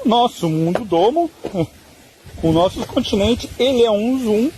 nosso mundo domo, o nosso continente, ele é um zoom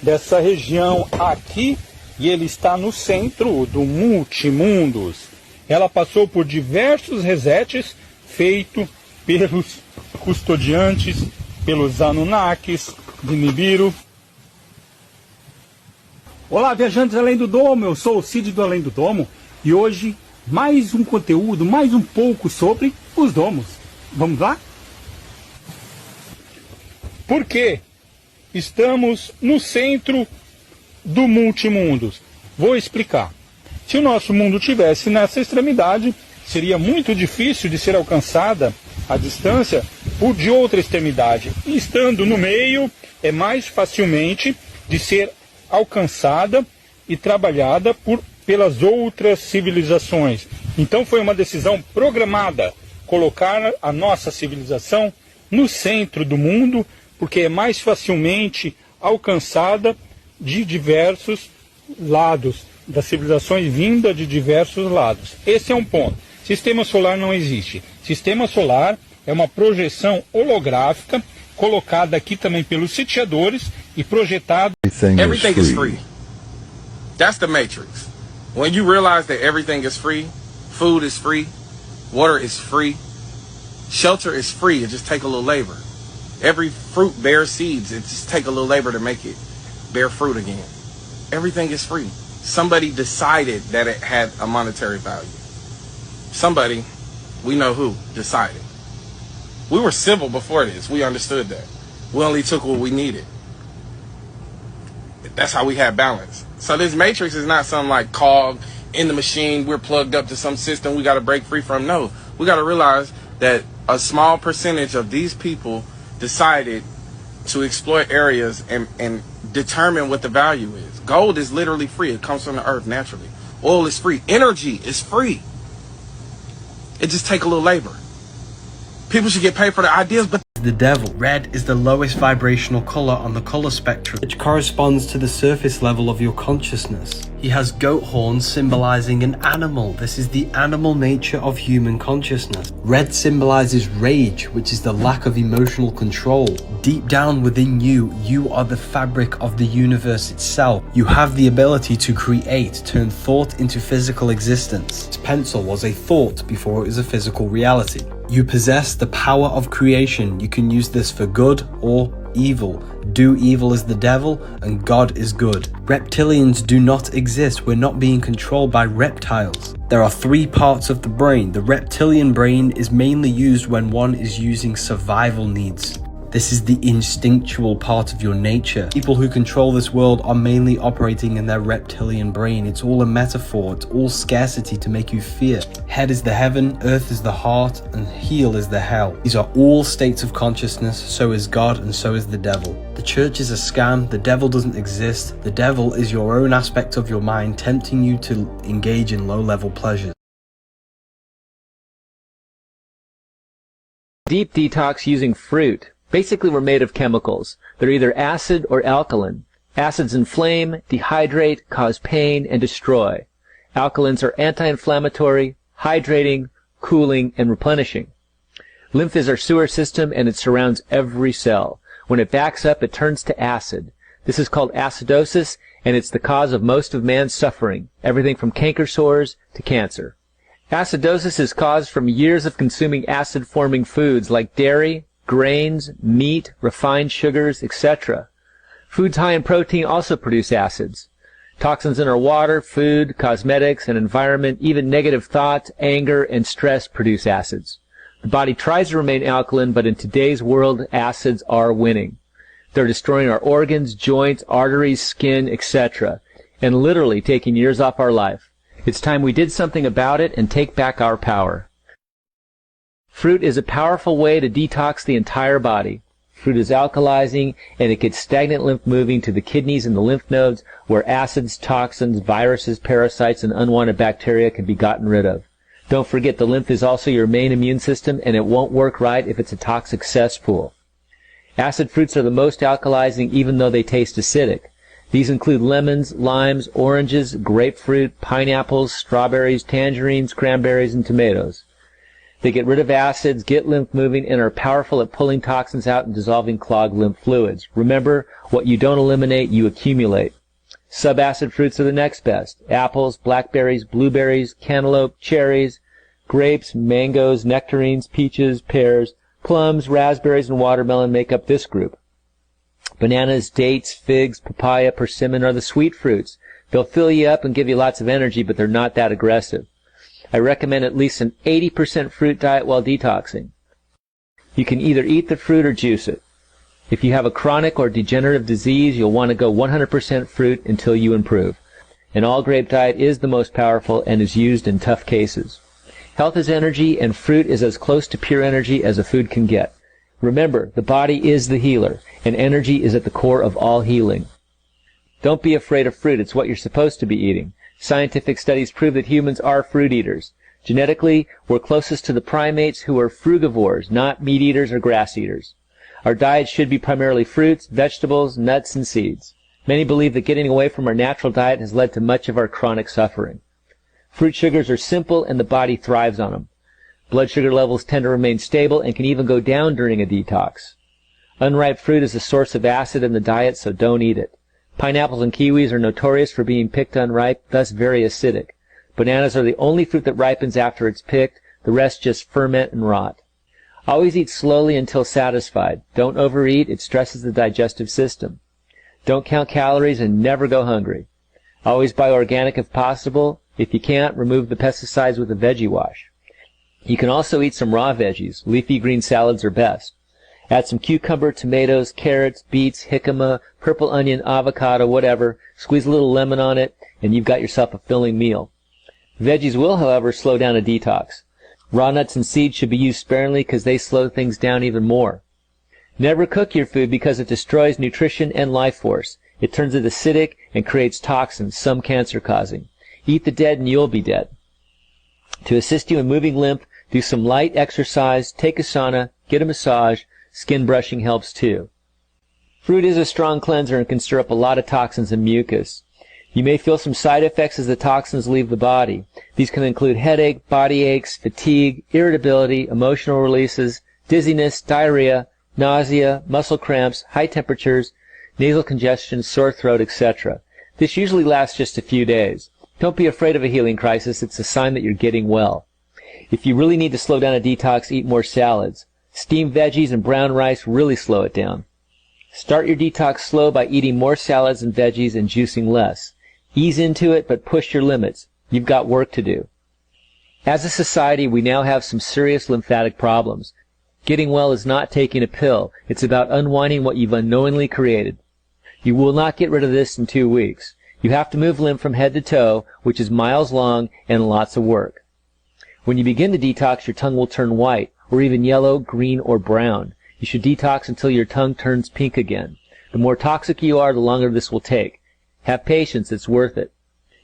dessa região aqui, e ele está no centro do multimundos. Ela passou por diversos resets feitos pelos custodiantes, pelos Anunnakis de Nibiru. Olá, viajantes além do domo, eu sou o Cid do Além do Domo, e hoje mais um conteúdo, mais um pouco sobre os domos. Vamos lá? Por que estamos no centro do multimundos? Vou explicar. Se o nosso mundo tivesse nessa extremidade, seria muito difícil de ser alcançada a distância por de outra extremidade. E estando no meio, é mais facilmente de ser alcançada e trabalhada pelas outras civilizações. Então foi uma decisão programada colocar a nossa civilização no centro do mundo, porque é mais facilmente alcançada de diversos lados, das civilizações vindas de diversos lados. Esse é um ponto. Sistema solar não existe. Sistema solar é uma projeção holográfica colocada aqui também pelos sitiadores e projetada. Everything is free. That's the matrix. When you realize that everything is free, food is free, water is free, shelter is free, it just take a little labor. Every fruit bears seeds, it just take a little labor to make it bear fruit again. Everything is free. Somebody decided that it had a monetary value. Somebody, we know who, decided. We were civil before this. We understood that. We only took what we needed. That's how we had balance. So this matrix is not some like cog in the machine. We're plugged up to some system we got to break free from. No, we got to realize that a small percentage of these people decided to exploit areas and determine what the value is. Gold is literally free. It comes from the earth naturally. Oil is free. Energy is free. It just takes a little labor. People should get paid for the ideas, but the devil. Red is the lowest vibrational color on the color spectrum, which corresponds to the surface level of your consciousness. He has goat horns symbolizing an animal. This is the animal nature of human consciousness. Red symbolizes rage, which is the lack of emotional control. Deep down within you, you are the fabric of the universe itself. You have the ability to create, turn thought into physical existence. This pencil was a thought before it was a physical reality. You possess the power of creation. You can use this for good or evil. Do evil is the devil and God is good. Reptilians do not exist. We're not being controlled by reptiles. There are three parts of the brain. The reptilian brain is mainly used when one is using survival needs. This is the instinctual part of your nature. People who control this world are mainly operating in their reptilian brain. It's all a metaphor. It's all scarcity to make you fear. Head is the heaven, earth is the heart, and heel is the hell. These are all states of consciousness. So is God and so is the devil. The church is a scam. The devil doesn't exist. The devil is your own aspect of your mind tempting you to engage in low-level pleasures. Deep detox using fruit. Basically, we're made of chemicals. They're either acid or alkaline. Acids inflame, dehydrate, cause pain, and destroy. Alkalines are anti-inflammatory, hydrating, cooling, and replenishing. Lymph is our sewer system, and it surrounds every cell. When it backs up, it turns to acid. This is called acidosis, and it's the cause of most of man's suffering, everything from canker sores to cancer. Acidosis is caused from years of consuming acid-forming foods like dairy, grains, meat, refined sugars, etc. Foods high in protein also produce acids. Toxins in our water, food, cosmetics, and environment, even negative thoughts, anger, and stress produce acids. The body tries to remain alkaline, but in today's world, acids are winning. They're destroying our organs, joints, arteries, skin, etc., and literally taking years off our life. It's time we did something about it and take back our power. Fruit is a powerful way to detox the entire body. Fruit is alkalizing, and it gets stagnant lymph moving to the kidneys and the lymph nodes, where acids, toxins, viruses, parasites, and unwanted bacteria can be gotten rid of. Don't forget, the lymph is also your main immune system, and it won't work right if it's a toxic cesspool. Acid fruits are the most alkalizing, even though they taste acidic. These include lemons, limes, oranges, grapefruit, pineapples, strawberries, tangerines, cranberries, and tomatoes. They get rid of acids, get lymph moving, and are powerful at pulling toxins out and dissolving clogged lymph fluids. Remember, what you don't eliminate, you accumulate. Subacid fruits are the next best. Apples, blackberries, blueberries, cantaloupe, cherries, grapes, mangoes, nectarines, peaches, pears, plums, raspberries, and watermelon make up this group. Bananas, dates, figs, papaya, persimmon are the sweet fruits. They'll fill you up and give you lots of energy, but they're not that aggressive. I recommend at least an 80% fruit diet while detoxing. You can either eat the fruit or juice it. If you have a chronic or degenerative disease, you'll want to go 100% fruit until you improve. An all-grape diet is the most powerful and is used in tough cases. Health is energy, and fruit is as close to pure energy as a food can get. Remember, the body is the healer, and energy is at the core of all healing. Don't be afraid of fruit. It's what you're supposed to be eating. Scientific studies prove that humans are fruit eaters. Genetically, we're closest to the primates who are frugivores, not meat eaters or grass eaters. Our diet should be primarily fruits, vegetables, nuts, and seeds. Many believe that getting away from our natural diet has led to much of our chronic suffering. Fruit sugars are simple and the body thrives on them. Blood sugar levels tend to remain stable and can even go down during a detox. Unripe fruit is a source of acid in the diet, so don't eat it. Pineapples and kiwis are notorious for being picked unripe, thus very acidic. Bananas are the only fruit that ripens after it's picked. The rest just ferment and rot. Always eat slowly until satisfied. Don't overeat. It stresses the digestive system. Don't count calories and never go hungry. Always buy organic if possible. If you can't, remove the pesticides with a veggie wash. You can also eat some raw veggies. Leafy green salads are best. Add some cucumber, tomatoes, carrots, beets, jicama, purple onion, avocado, whatever. Squeeze a little lemon on it, and you've got yourself a filling meal. Veggies will, however, slow down a detox. Raw nuts and seeds should be used sparingly because they slow things down even more. Never cook your food because it destroys nutrition and life force. It turns it acidic and creates toxins, some cancer-causing. Eat the dead and you'll be dead. To assist you in moving lymph, do some light exercise, take a sauna, get a massage. Skin brushing helps too. Fruit is a strong cleanser and can stir up a lot of toxins and mucus. You may feel some side effects as the toxins leave the body. These can include headache, body aches, fatigue, irritability, emotional releases, dizziness, diarrhea, nausea, muscle cramps, high temperatures, nasal congestion, sore throat, etc. This usually lasts just a few days. Don't be afraid of a healing crisis. It's a sign that you're getting well. If you really need to slow down a detox, eat more salads. Steamed veggies and brown rice really slow it down. Start your detox slow by eating more salads and veggies and juicing less. Ease into it, but push your limits. You've got work to do. As a society, we now have some serious lymphatic problems. Getting well is not taking a pill. It's about unwinding what you've unknowingly created. You will not get rid of this in 2 weeks. You have to move lymph from head to toe, which is miles long and lots of work. When you begin to detox, your tongue will turn white, or even yellow, green, or brown. You should detox until your tongue turns pink again. The more toxic you are, the longer this will take. Have patience, it's worth it.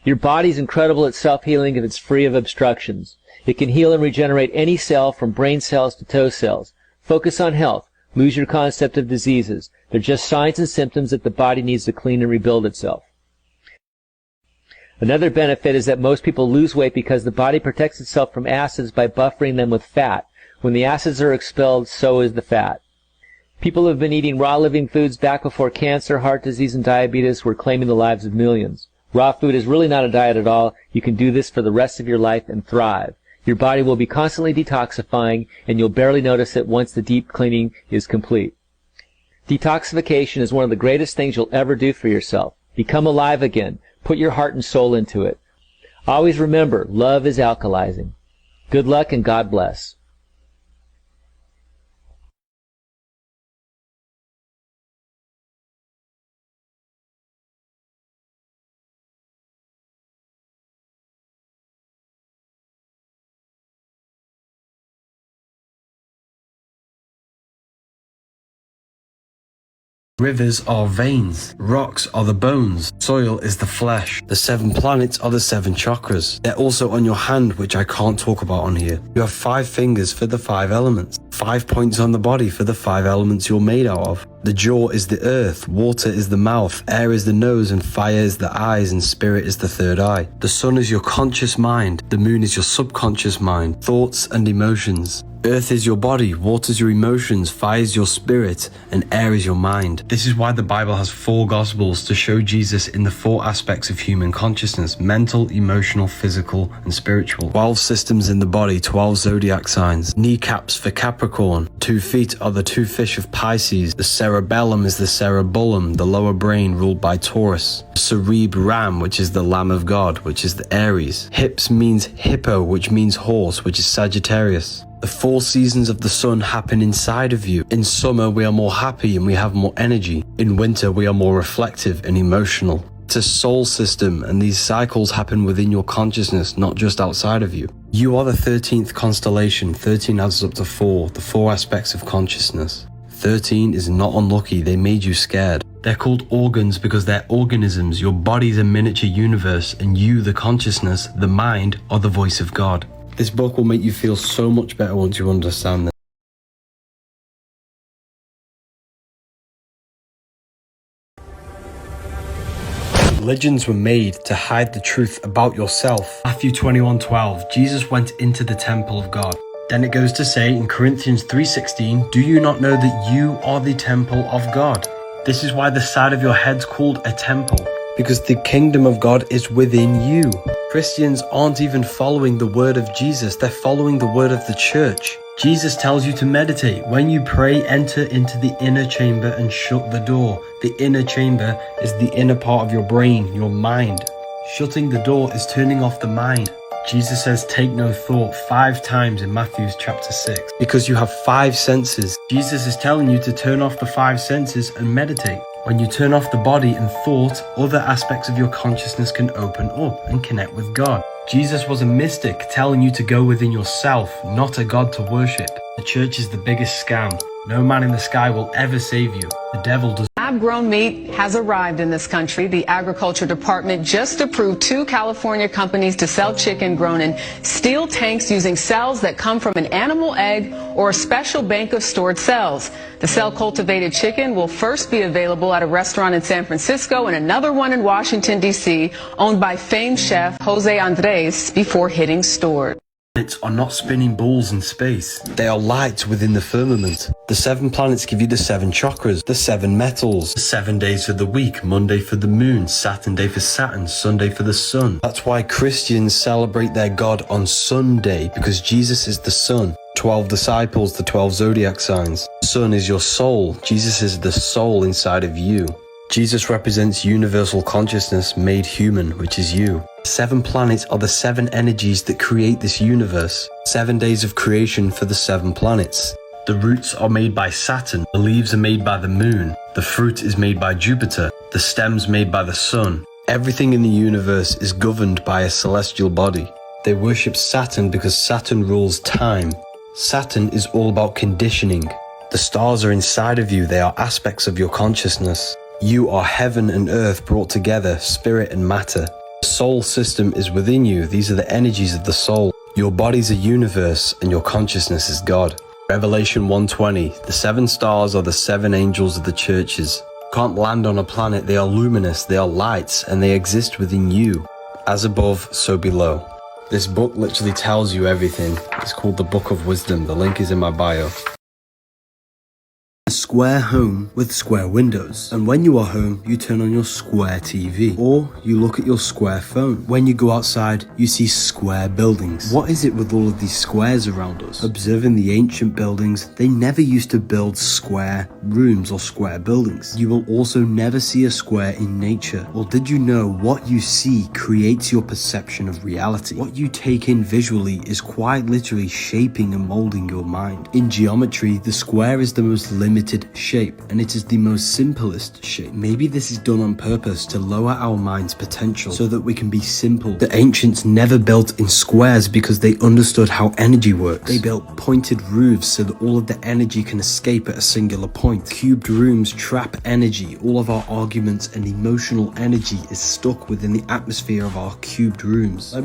Your body's incredible at self-healing if it's free of obstructions. It can heal and regenerate any cell from brain cells to toe cells. Focus on health. Lose your concept of diseases. They're just signs and symptoms that the body needs to clean and rebuild itself. Another benefit is that most people lose weight because the body protects itself from acids by buffering them with fat. When the acids are expelled, so is the fat. People who have been eating raw living foods back before cancer, heart disease, and diabetes were claiming the lives of millions. Raw food is really not a diet at all. You can do this for the rest of your life and thrive. Your body will be constantly detoxifying, and you'll barely notice it once the deep cleaning is complete. Detoxification is one of the greatest things you'll ever do for yourself. Become alive again. Put your heart and soul into it. Always remember, love is alkalizing. Good luck and God bless. Rivers are veins, rocks are the bones, soil is the flesh, the 7 planets are the 7 chakras. They're also on your hand, which I can't talk about on here. You have 5 fingers for the 5 elements. 5 points on the body for the 5 elements you're made out of. The jaw is the earth, water is the mouth, air is the nose, and fire is the eyes, and spirit is the third eye. The sun is your conscious mind, the moon is your subconscious mind, thoughts and emotions. Earth is your body, water is your emotions, fire is your spirit, and air is your mind. This is why the Bible has 4 Gospels to show Jesus in the 4 aspects of human consciousness: mental, emotional, physical, and spiritual. 12 systems in the body, 12 zodiac signs. Kneecaps for Capricorn. 2 feet are the 2 fish of Pisces. The cerebellum is the cerebellum, the lower brain ruled by Taurus. Cerebram, which is the Lamb of God, which is the Aries. Hips means hippo, which means horse, which is Sagittarius. The 4 seasons of the sun happen inside of you. In summer, we are more happy and we have more energy. In winter, we are more reflective and emotional. It's a soul system, and these cycles happen within your consciousness, not just outside of you. You are the 13th constellation. 13 adds up to 4, the 4 aspects of consciousness. 13 is not unlucky, they made you scared. They're called organs because they're organisms. Your body's a miniature universe, and you, the consciousness, the mind, are the voice of God. This book will make you feel so much better once you understand this. Religions were made to hide the truth about yourself. Matthew 21:12, Jesus went into the temple of God. Then it goes to say in Corinthians 3:16, do you not know that you are the temple of God? This is why the side of your head's called a temple, because the kingdom of God is within you. Christians aren't even following the word of Jesus, they're following the word of the church. Jesus tells you to meditate. When you pray, enter into the inner chamber and shut the door. The inner chamber is the inner part of your brain, your mind. Shutting the door is turning off the mind. Jesus says take no thought 5 times in Matthew chapter 6. Because you have 5 senses. Jesus is telling you to turn off the 5 senses and meditate. When you turn off the body and thought, other aspects of your consciousness can open up and connect with God. Jesus was a mystic telling you to go within yourself, not a God to worship. The church is the biggest scam. No man in the sky will ever save you. The devil does. Lab-grown meat has arrived in this country. The Agriculture Department just approved 2 California companies to sell chicken grown in steel tanks using cells that come from an animal egg or a special bank of stored cells. The cell-cultivated chicken will first be available at a restaurant in San Francisco and another one in Washington, D.C., owned by famed chef Jose Andres, before hitting stores. Planets are not spinning balls in space. They are lights within the firmament. The 7 planets give you the 7 chakras, the 7 metals, the 7 days for the week, Monday for the moon, Saturday for Saturn, Sunday for the sun. That's why Christians celebrate their God on Sunday, because Jesus is the sun. 12 disciples, the 12 zodiac signs. Sun is your soul. Jesus is the soul inside of you. Jesus represents universal consciousness made human, which is you. 7 planets are the 7 energies that create this universe. 7 days of creation for the 7 planets. The roots are made by Saturn, the leaves are made by the moon, the fruit is made by Jupiter, the stems made by the sun. Everything in the universe is governed by a celestial body. They worship Saturn because Saturn rules time. Saturn is all about conditioning. The stars are inside of you, they are aspects of your consciousness. You are heaven and earth brought together, spirit and matter. The soul system is within you, these are the energies of the soul. Your body's a universe and your consciousness is God. Revelation 1:20, the 7 stars are the 7 angels of the churches. You can't land on a planet, they are luminous, they are lights, and they exist within you. As above, so below. This book literally tells you everything. It's called the Book of Wisdom, the link is in my bio. A square home with square windows, and when you are home you turn on your square TV, or you look at your square phone. When you go outside you see square buildings. What is it with all of these squares around us? Observing the ancient buildings, they never used to build square rooms or square buildings. You will also never see a square in nature. Or did you know what you see creates your perception of reality? What you take in visually is quite literally shaping and molding your mind. In geometry, the square is the most limited shape, and it is the most simplest shape. Maybe this is done on purpose to lower our mind's potential so that we can be simple. The ancients never built in squares because they understood how energy works. They built pointed roofs so that all of the energy can escape at a singular point. Cubed rooms trap energy. All of our arguments and emotional energy is stuck within the atmosphere of our cubed rooms.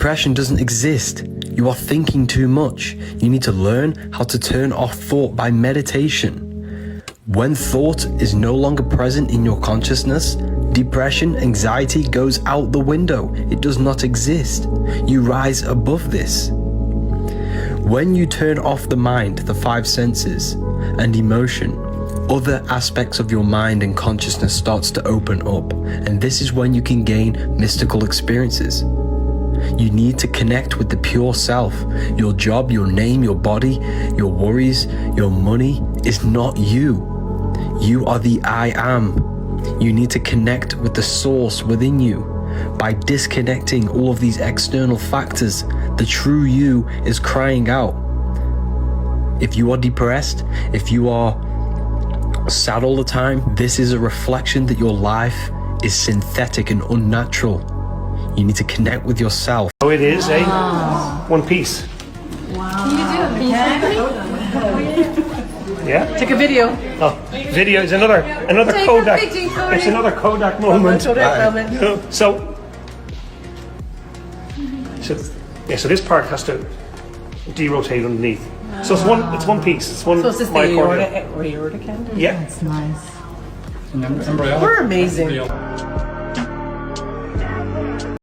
Depression doesn't exist. You are thinking too much. You need to learn how to turn off thought by meditation. When thought is no longer present in your consciousness, depression, anxiety goes out the window. It does not exist. You rise above this. When you turn off the mind, the five senses, and emotion, other aspects of your mind and consciousness starts to open up, and this is when you can gain mystical experiences. You need to connect with the pure self. Your job, your name, your body, your worries, your money is not you. You are the I am. You need to connect with the source within you. By disconnecting all of these external factors, the true you is crying out. If you are depressed, if you are sad all the time, this is a reflection that your life is synthetic and unnatural. You need to connect with yourself. So it is a one piece. Wow. Can you do it? Yeah. Take a video. Oh, video is another Take Kodak. a picture, Cody. It's another Kodak moment. Kodak moment. You know, so this part has to derotate underneath. So it's one piece. It's one. So is this the aorta candle? Yeah. That's nice. Umbrella. We're amazing.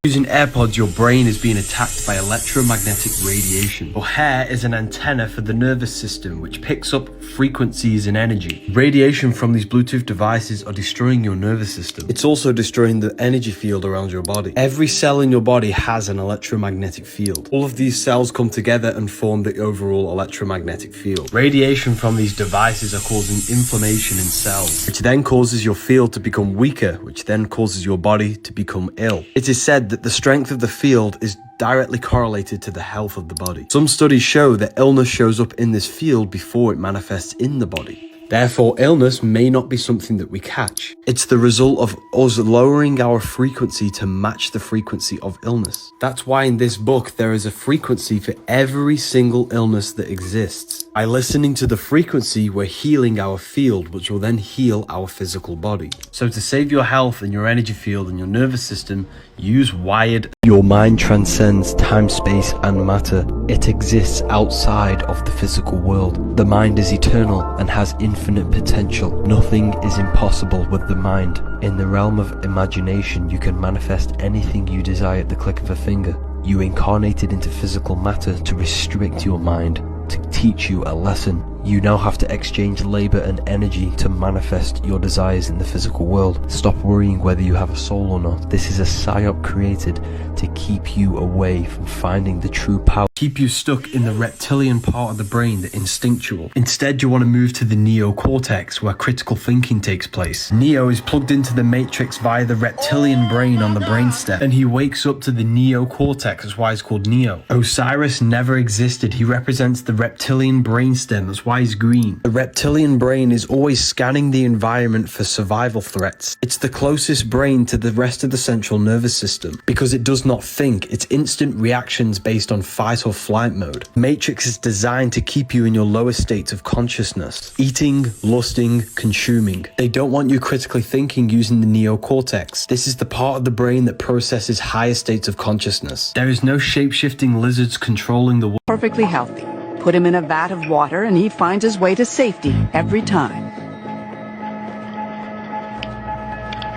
Using AirPods, your brain is being attacked by electromagnetic radiation. Your hair is an antenna for the nervous system, which picks up frequencies and energy. Radiation from these Bluetooth devices are destroying your nervous system. It's also destroying the energy field around your body. Every cell in your body has an electromagnetic field. All of these cells come together and form the overall electromagnetic field. Radiation from these devices are causing inflammation in cells, which then causes your field to become weaker, which then causes your body to become ill. It is said that the strength of the field is directly correlated to the health of the body. Some studies show that illness shows up in this field before it manifests in the body. Therefore, illness may not be something that we catch. It's the result of us lowering our frequency to match the frequency of illness. That's why in this book, there is a frequency for every single illness that exists. By listening to the frequency, we're healing our field, which will then heal our physical body. So to save your health and your energy field and your nervous system, use wired. Your mind transcends time, space, and matter. It exists outside of the physical world. The mind is eternal and has infinite potential. Nothing is impossible with the mind. In the realm of imagination, you can manifest anything you desire at the click of a finger. You incarnated into physical matter to restrict your mind, to teach you a lesson. You now have to exchange labor and energy to manifest your desires in the physical world. Stop worrying whether you have a soul or not. This is a psyop created to keep you away from finding the true power. Keep you stuck in the reptilian part of the brain, the instinctual. Instead, you want to move to the neocortex, where critical thinking takes place. Neo is plugged into the matrix via the reptilian brain on the brainstem, and he wakes up to the neocortex. That's why it's called Neo. Osiris never existed. He represents the reptilian brainstem. That's why he's green. The reptilian brain is always scanning the environment for survival threats. It's the closest brain to the rest of the central nervous system because it does not think. It's instant reactions based on fight or flight mode. Matrix is designed to keep you in your lowest states of consciousness. Eating, lusting, consuming. They don't want you critically thinking using the neocortex. This is the part of the brain that processes higher states of consciousness. There is no shape-shifting lizards controlling the world. Perfectly healthy. Put him in a vat of water and he finds his way to safety every time.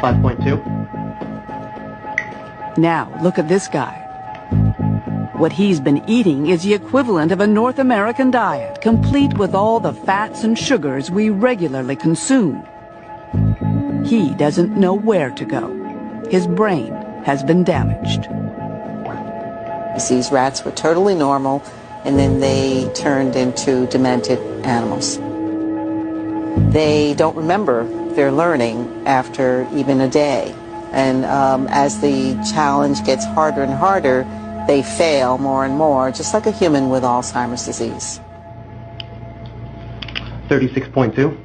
5.2. Now, look at this guy. What he's been eating is the equivalent of a North American diet, complete with all the fats and sugars we regularly consume. He doesn't know where to go. His brain has been damaged. These rats were totally normal, and then they turned into demented animals. They don't remember their learning after even a day. And as the challenge gets harder and harder, they fail more and more, just like a human with Alzheimer's disease. 36.2.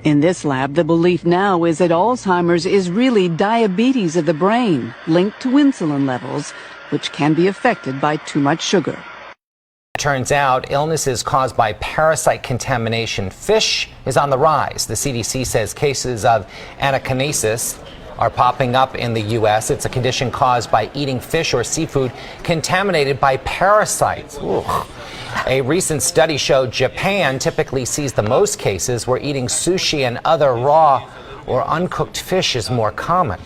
In this lab, the belief now is that Alzheimer's is really diabetes of the brain, linked to insulin levels, which can be affected by too much sugar. Turns out illnesses caused by parasite contamination. Fish is on the rise. The CDC says cases of anakinesis are popping up in the U.S. It's a condition caused by eating fish or seafood contaminated by parasites. Ooh. A recent study showed Japan typically sees the most cases where eating sushi and other raw or uncooked fish is more common.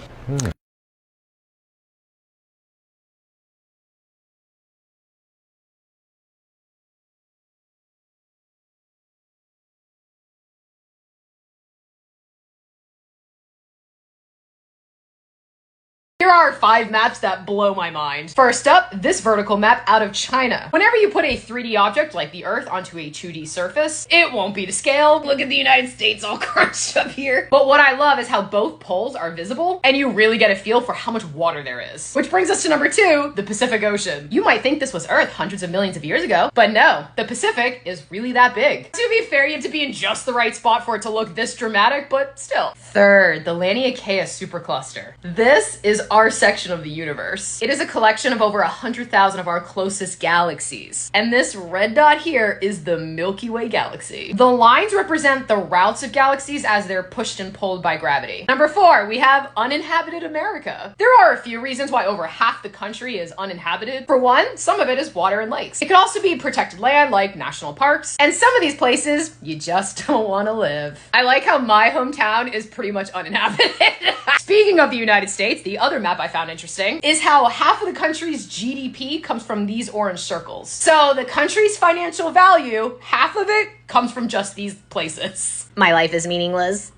Here are 5 maps that blow my mind. First up, this vertical map out of China. Whenever you put a 3D object like the Earth onto a 2D surface, it won't be to scale. Look at the United States all crunched up here. But what I love is how both poles are visible, and you really get a feel for how much water there is. Which brings us to number 2, the Pacific Ocean. You might think this was Earth hundreds of millions of years ago, but no, the Pacific is really that big. To be fair, you have to be in just the right spot for it to look this dramatic, but still. Third, the Laniakea supercluster. This is our section of the universe. It is a collection of over 100,000 of our closest galaxies. And this red dot here is the Milky Way galaxy. The lines represent the routes of galaxies as they're pushed and pulled by gravity. Number 4, we have uninhabited America. There are a few reasons why over half the country is uninhabited. For one, some of it is water and lakes. It could also be protected land like national parks. And some of these places, you just don't want to live. I like how my hometown is pretty much uninhabited. Speaking of the United States, the other map I found interesting is how half of the country's GDP comes from these orange circles. So the country's financial value, half of it comes from just these places. My life is meaningless.